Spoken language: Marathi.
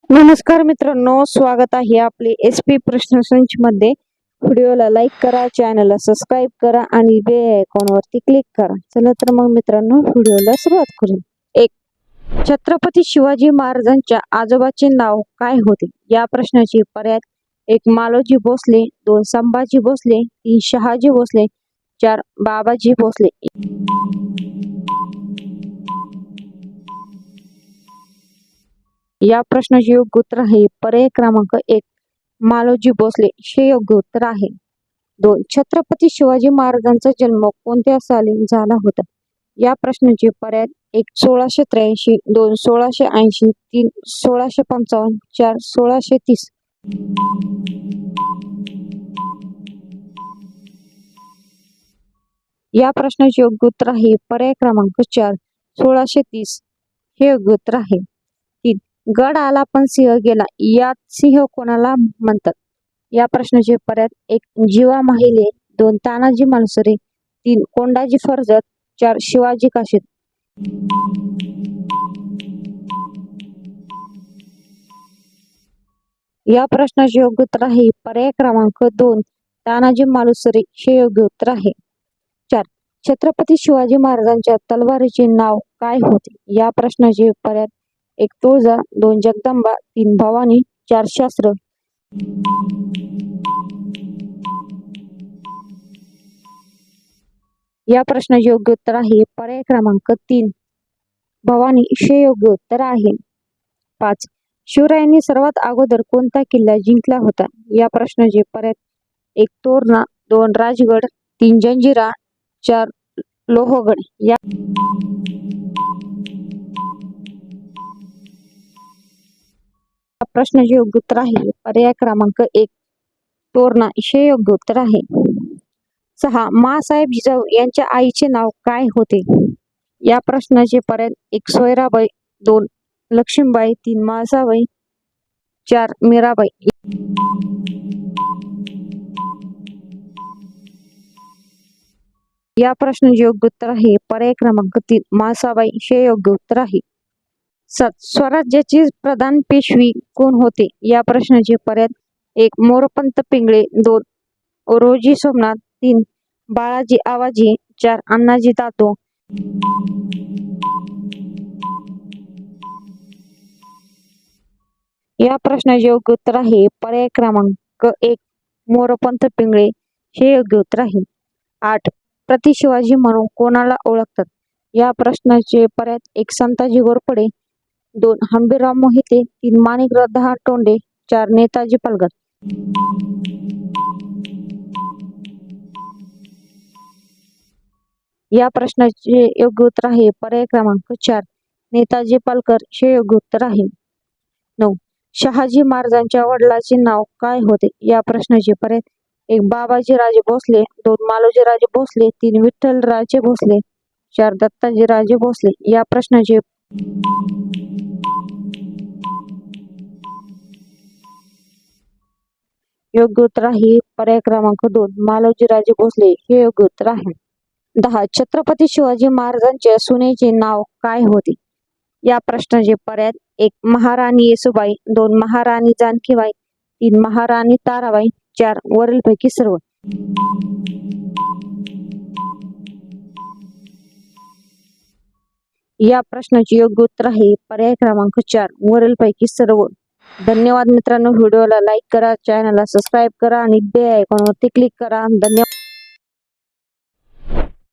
नमस्कार मित्रांनो, स्वागत आहे आपले SP प्रश्न संच मध्ये। व्हिडिओला लाईक करा, चॅनलला सबस्क्राईब करा आणि बेल आयकॉनवरती क्लिक करा। चला तर मग मित्रांनो, व्हिडिओला सुरुवात करू। 1. छत्रपती शिवाजी महाराजांच्या आजोबाचे नाव काय होते? या प्रश्नाचे पर्याय: 1. मालोजी भोसले, 2. संभाजी भोसले, 3. शहाजी भोसले, 4. बाबाजी भोसले। या प्रश्नाचे योग्य उत्तर आहे पर्याय क्रमांक 1. मालोजी भोसले हे योग्य उत्तर आहे। 2. छत्रपती शिवाजी महाराजांचा जन्म कोणत्या साली झाला होता? या प्रश्नाचे पर्याय: 1. 1683, 2. 1680, 3. 1655, 4. 1630। या प्रश्नाचे योग्य उत्तर आहे पर्याय क्रमांक 4. 1630 हे योग्य उत्तर आहे। 3. गड आला पण सिंह गेला, यात सिंह कोणाला म्हणतात? या प्रश्नाचे पर्याय: 1. जीवा माहिले, 2. तानाजी मालुसरे, 3. कोंडाजी फर्जत, 4. शिवाजी काशीद। या प्रश्नाचे योग्य उत्तर आहे पर्याय क्रमांक 2. तानाजी मालुसरे हे योग्य उत्तर आहे। 4. छत्रपती शिवाजी महाराजांच्या तलवारीचे नाव काय होते? या प्रश्नाचे पर्याय: 1. तुळजा, 2. जगदंबा, 3. भवानी, 4. शास्त्र। या प्रश्नाचे योग्य उत्तर आहे पर्याय क्रमांक 3. भवानी हे योग्य उत्तर आहे। 5. शिवरायांनी सर्वात अगोदर कोणता किल्ला जिंकला होता? या प्रश्नाचे पर्याय: 1. तोरणा, 2. राजगड, 3. जंजिरा, 4. लोहगड। या प्रश्नाचे योग्य उत्तर आहे पर्याय क्रमांक 1. तोरणा हे योग्य उत्तर आहे। 6. माँसाहेब जिजाऊ यांच्या आईचे नाव काय होते? या प्रश्नाचे पर्याय: 1. सोयराबाई, 2. लक्ष्मीबाई, 3. म्हाळसाबाई, 4. मीराबाई। या प्रश्नाचे योग्य उत्तर आहे पर्याय क्रमांक 3. म्हाळसाबाई हे योग्य उत्तर आहे। 7. स्वराज्याचे प्रधान पेशवे कोण होते? या प्रश्नाचे पर्याय: 1. मोरोपंत पिंगळे, 2. रोजी सोमनाथ, 3. बाळाजी आवाजी, 4. अण्णाजी दातो। या प्रश्नाचे योग्य उत्तर आहे पर्याय क्रमांक 1. मोरोपंत पिंगळे हे योग्य उत्तर आहे। 8. प्रति शिवाजी म्हणून कोणाला ओळखतात? या प्रश्नाचे पर्याय: 1. संताजी घोरपडे, 2. हंबीरराव मोहिते, 3. माणिकराव दहाटोंडे, 4. नेताजी पालघर। या प्रश्नाचे योग्य उत्तर आहे पर्याय क्रमांक 4. नेताजी पालकर हे योग्य उत्तर आहे। 9. शहाजी महाराजांच्या वडिलांचे नाव काय होते? या प्रश्नाचे पर्याय: 1. बाबाजी राजे भोसले, 2. मालोजी राजे भोसले, 3. विठ्ठल राजे भोसले, 4. दत्ताजी राजे भोसले। या प्रश्नाचे योग्य उत्तर आहे पर्याय क्रमांक 2. मालोजी राजे भोसले हे योग्य उत्तर आहे। 10. छत्रपती शिवाजी महाराजांच्या सुनेचे नाव काय होते? या प्रश्नाचे पर्याय: 1. महाराणी येसूबाई, 2. महाराणी जानकीबाई, 3. महाराणी ताराबाई, 4. वरीलपैकी सर्व। या प्रश्नाचे योग्य उत्तर आहे पर्याय क्रमांक 4. वरीलपैकी सर्व। धन्यवाद मित्रांनो, व्हिडिओला लाईक करा, चॅनलला सबस्क्राईब करा आणि बेल आयकॉनवरती क्लिक करा। धन्यवाद।